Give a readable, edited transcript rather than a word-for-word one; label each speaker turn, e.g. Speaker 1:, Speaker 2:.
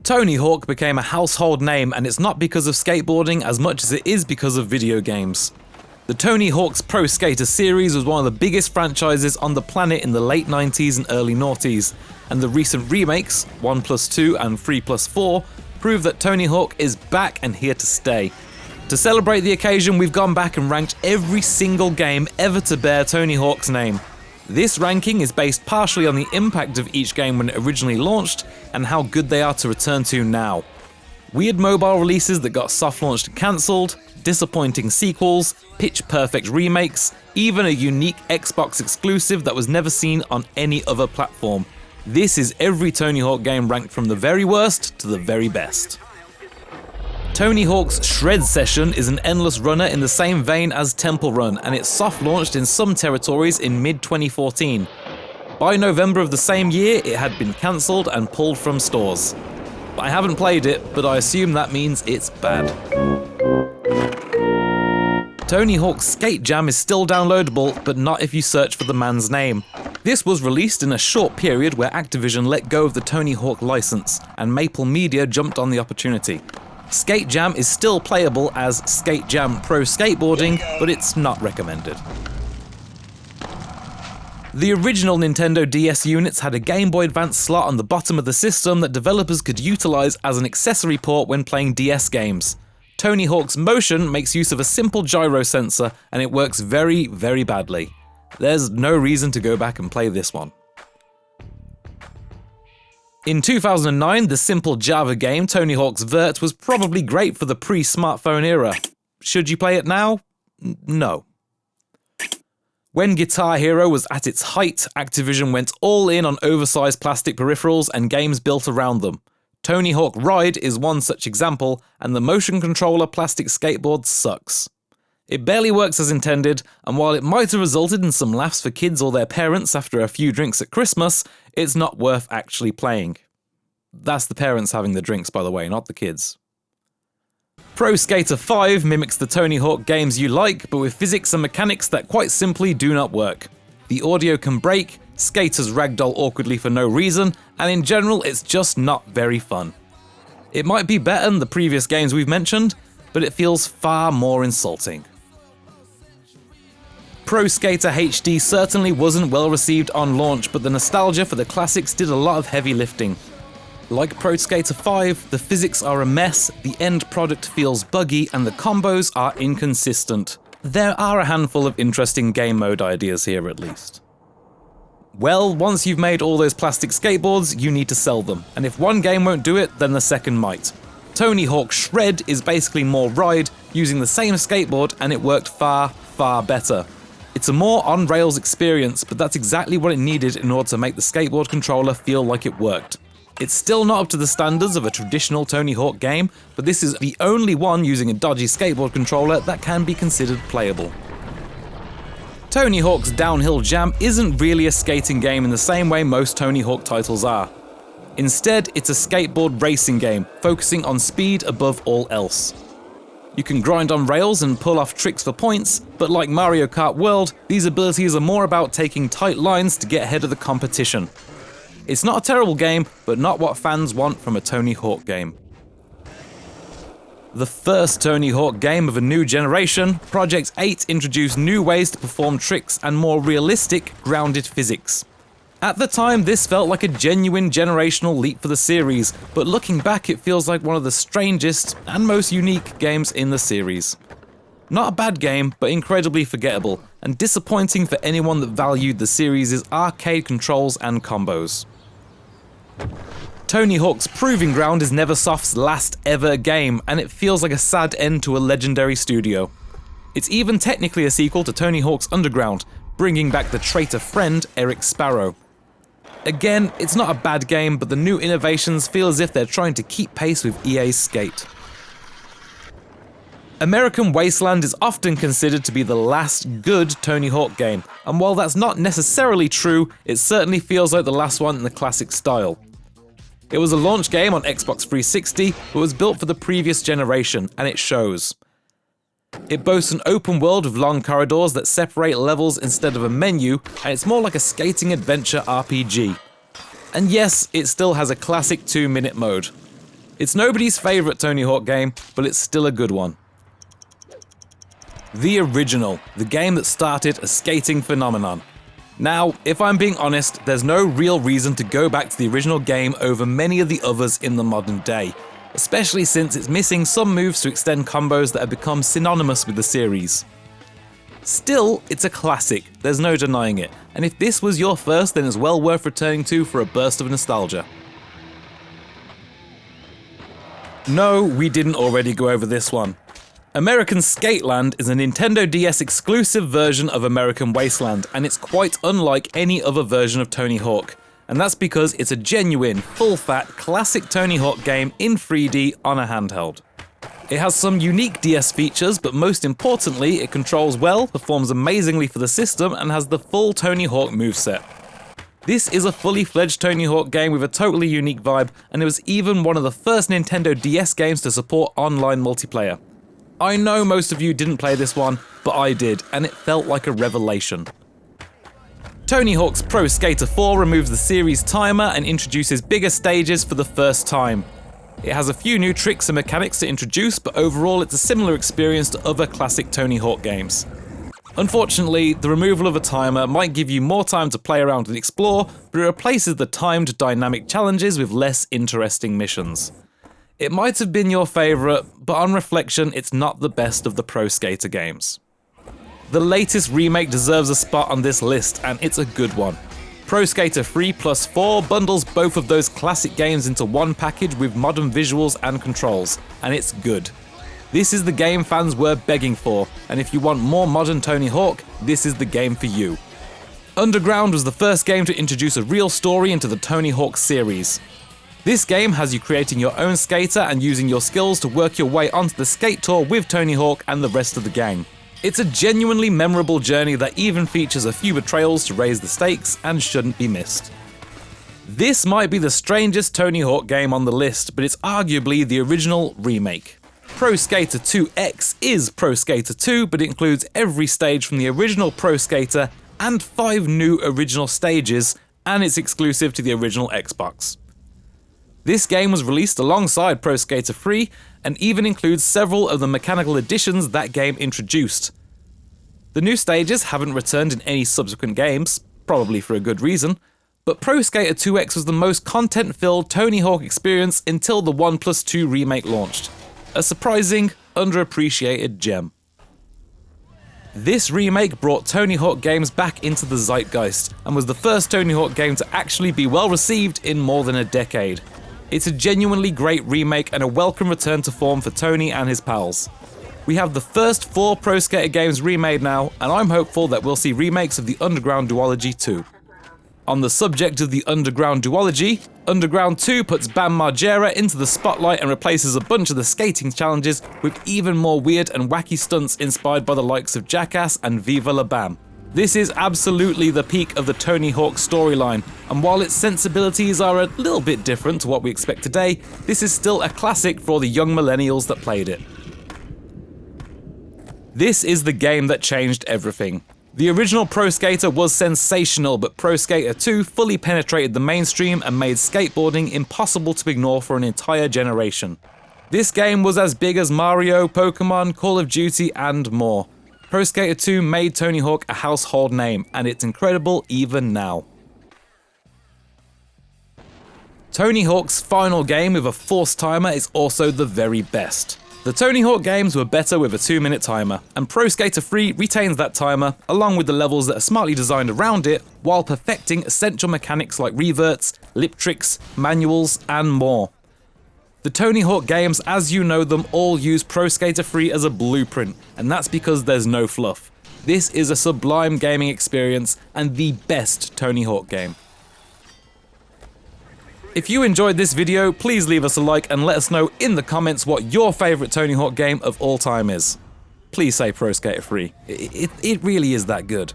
Speaker 1: Tony Hawk became a household name, and it's not because of skateboarding as much as it is because of video games. The Tony Hawk's Pro Skater series was one of the biggest franchises on the planet in the late 90s and early noughties, and the recent remakes, 1+2 and 3+4, prove that Tony Hawk is back and here to stay. To celebrate the occasion, we've gone back and ranked every single game ever to bear Tony Hawk's name. This ranking is based partially on the impact of each game when it originally launched, and how good they are to return to now. Weird mobile releases that got soft-launched and cancelled, disappointing sequels, pitch-perfect remakes, even a unique Xbox exclusive that was never seen on any other platform. This is every Tony Hawk game ranked from the very worst to the very best. Tony Hawk's Shred Session is an endless runner in the same vein as Temple Run, and it soft-launched in some territories in mid-2014. By November of the same year, it had been cancelled and pulled from stores. I haven't played it, but I assume that means it's bad. Tony Hawk's Skate Jam is still downloadable, but not if you search for the man's name. This was released in a short period where Activision let go of the Tony Hawk license, and Maple Media jumped on the opportunity. Skate Jam is still playable as Skate Jam Pro Skateboarding, but it's not recommended. The original Nintendo DS units had a Game Boy Advance slot on the bottom of the system that developers could utilize as an accessory port when playing DS games. Tony Hawk's Motion makes use of a simple gyro sensor, and it works very, very badly. There's no reason to go back and play this one. In 2009, the simple Java game Tony Hawk's Vert was probably great for the pre-smartphone era. Should you play it now? No. When Guitar Hero was at its height, Activision went all in on oversized plastic peripherals and games built around them. Tony Hawk Ride is one such example, and the motion controller plastic skateboard sucks. It barely works as intended, and while it might have resulted in some laughs for kids or their parents after a few drinks at Christmas, it's not worth actually playing. That's the parents having the drinks, by the way, not the kids. Pro Skater 5 mimics the Tony Hawk games you like, but with physics and mechanics that quite simply do not work. The audio can break, skaters ragdoll awkwardly for no reason, and in general it's just not very fun. It might be better than the previous games we've mentioned, but it feels far more insulting. Pro Skater HD certainly wasn't well received on launch, but the nostalgia for the classics did a lot of heavy lifting. Like Pro Skater 5, the physics are a mess, the end product feels buggy, and the combos are inconsistent. There are a handful of interesting game mode ideas here at least. Well, once you've made all those plastic skateboards, you need to sell them, and if one game won't do it, then the second might. Tony Hawk Shred is basically more Ride, using the same skateboard, and it worked far, far better. It's a more on-rails experience, but that's exactly what it needed in order to make the skateboard controller feel like it worked. It's still not up to the standards of a traditional Tony Hawk game, but this is the only one using a dodgy skateboard controller that can be considered playable. Tony Hawk's Downhill Jam isn't really a skating game in the same way most Tony Hawk titles are. Instead, it's a skateboard racing game, focusing on speed above all else. You can grind on rails and pull off tricks for points, but like Mario Kart World, these abilities are more about taking tight lines to get ahead of the competition. It's not a terrible game, but not what fans want from a Tony Hawk game. The first Tony Hawk game of a new generation, Project 8 introduced new ways to perform tricks and more realistic, grounded physics. At the time, this felt like a genuine generational leap for the series, but looking back it feels like one of the strangest and most unique games in the series. Not a bad game, but incredibly forgettable, and disappointing for anyone that valued the series' arcade controls and combos. Tony Hawk's Proving Ground is Neversoft's last ever game, and it feels like a sad end to a legendary studio. It's even technically a sequel to Tony Hawk's Underground, bringing back the traitor friend Eric Sparrow. Again, it's not a bad game, but the new innovations feel as if they're trying to keep pace with EA's Skate. American Wasteland is often considered to be the last good Tony Hawk game, and while that's not necessarily true, it certainly feels like the last one in the classic style. It was a launch game on Xbox 360, but was built for the previous generation, and it shows. It boasts an open world with long corridors that separate levels instead of a menu, and it's more like a skating adventure RPG. And yes, it still has a classic 2-minute mode. It's nobody's favourite Tony Hawk game, but it's still a good one. The original, the game that started a skating phenomenon. Now, if I'm being honest, there's no real reason to go back to the original game over many of the others in the modern day, especially since it's missing some moves to extend combos that have become synonymous with the series. Still, it's a classic, there's no denying it, and if this was your first, then it's well worth returning to for a burst of nostalgia. No, we didn't already go over this one. American Skateland is a Nintendo DS exclusive version of American Wasteland, and it's quite unlike any other version of Tony Hawk. And that's because it's a genuine, full-fat, classic Tony Hawk game in 3D on a handheld. It has some unique DS features, but most importantly, it controls well, performs amazingly for the system, and has the full Tony Hawk moveset. This is a fully fledged Tony Hawk game with a totally unique vibe, and it was even one of the first Nintendo DS games to support online multiplayer. I know most of you didn't play this one, but I did, and it felt like a revelation. Tony Hawk's Pro Skater 4 removes the series timer and introduces bigger stages for the first time. It has a few new tricks and mechanics to introduce, but overall it's a similar experience to other classic Tony Hawk games. Unfortunately, the removal of a timer might give you more time to play around and explore, but it replaces the timed dynamic challenges with less interesting missions. It might have been your favourite, but on reflection, it's not the best of the Pro Skater games. The latest remake deserves a spot on this list, and it's a good one. Pro Skater 3 plus 4 bundles both of those classic games into one package with modern visuals and controls, and it's good. This is the game fans were begging for, and if you want more modern Tony Hawk, this is the game for you. Underground was the first game to introduce a real story into the Tony Hawk series. This game has you creating your own skater and using your skills to work your way onto the skate tour with Tony Hawk and the rest of the gang. It's a genuinely memorable journey that even features a few betrayals to raise the stakes and shouldn't be missed. This might be the strangest Tony Hawk game on the list, but it's arguably the original remake. Pro Skater 2X is Pro Skater 2, but it includes every stage from the original Pro Skater and 5 new original stages, and it's exclusive to the original Xbox. This game was released alongside Pro Skater 3 and even includes several of the mechanical additions that game introduced. The new stages haven't returned in any subsequent games, probably for a good reason, but Pro Skater 2X was the most content-filled Tony Hawk experience until the 1+2 remake launched. A surprising, underappreciated gem. This remake brought Tony Hawk games back into the zeitgeist and was the first Tony Hawk game to actually be well received in more than a decade. It's a genuinely great remake and a welcome return to form for Tony and his pals. We have the first 4 Pro Skater games remade now, and I'm hopeful that we'll see remakes of the Underground duology too. On the subject of the Underground duology, Underground 2 puts Bam Margera into the spotlight and replaces a bunch of the skating challenges with even more weird and wacky stunts inspired by the likes of Jackass and Viva La Bam. This is absolutely the peak of the Tony Hawk storyline, and while its sensibilities are a little bit different to what we expect today, this is still a classic for the young millennials that played it. This is the game that changed everything. The original Pro Skater was sensational, but Pro Skater 2 fully penetrated the mainstream and made skateboarding impossible to ignore for an entire generation. This game was as big as Mario, Pokemon, Call of Duty, and more. Pro Skater 2 made Tony Hawk a household name, and it's incredible even now. Tony Hawk's final game with a forced timer is also the very best. The Tony Hawk games were better with a 2-minute timer, and Pro Skater 3 retains that timer, along with the levels that are smartly designed around it, while perfecting essential mechanics like reverts, lip tricks, manuals, and more. The Tony Hawk games, as you know them, all use Pro Skater 3 as a blueprint, and that's because there's no fluff. This is a sublime gaming experience and the best Tony Hawk game. If you enjoyed this video, please leave us a like and let us know in the comments what your favourite Tony Hawk game of all time is. Please say Pro Skater 3. It really is that good.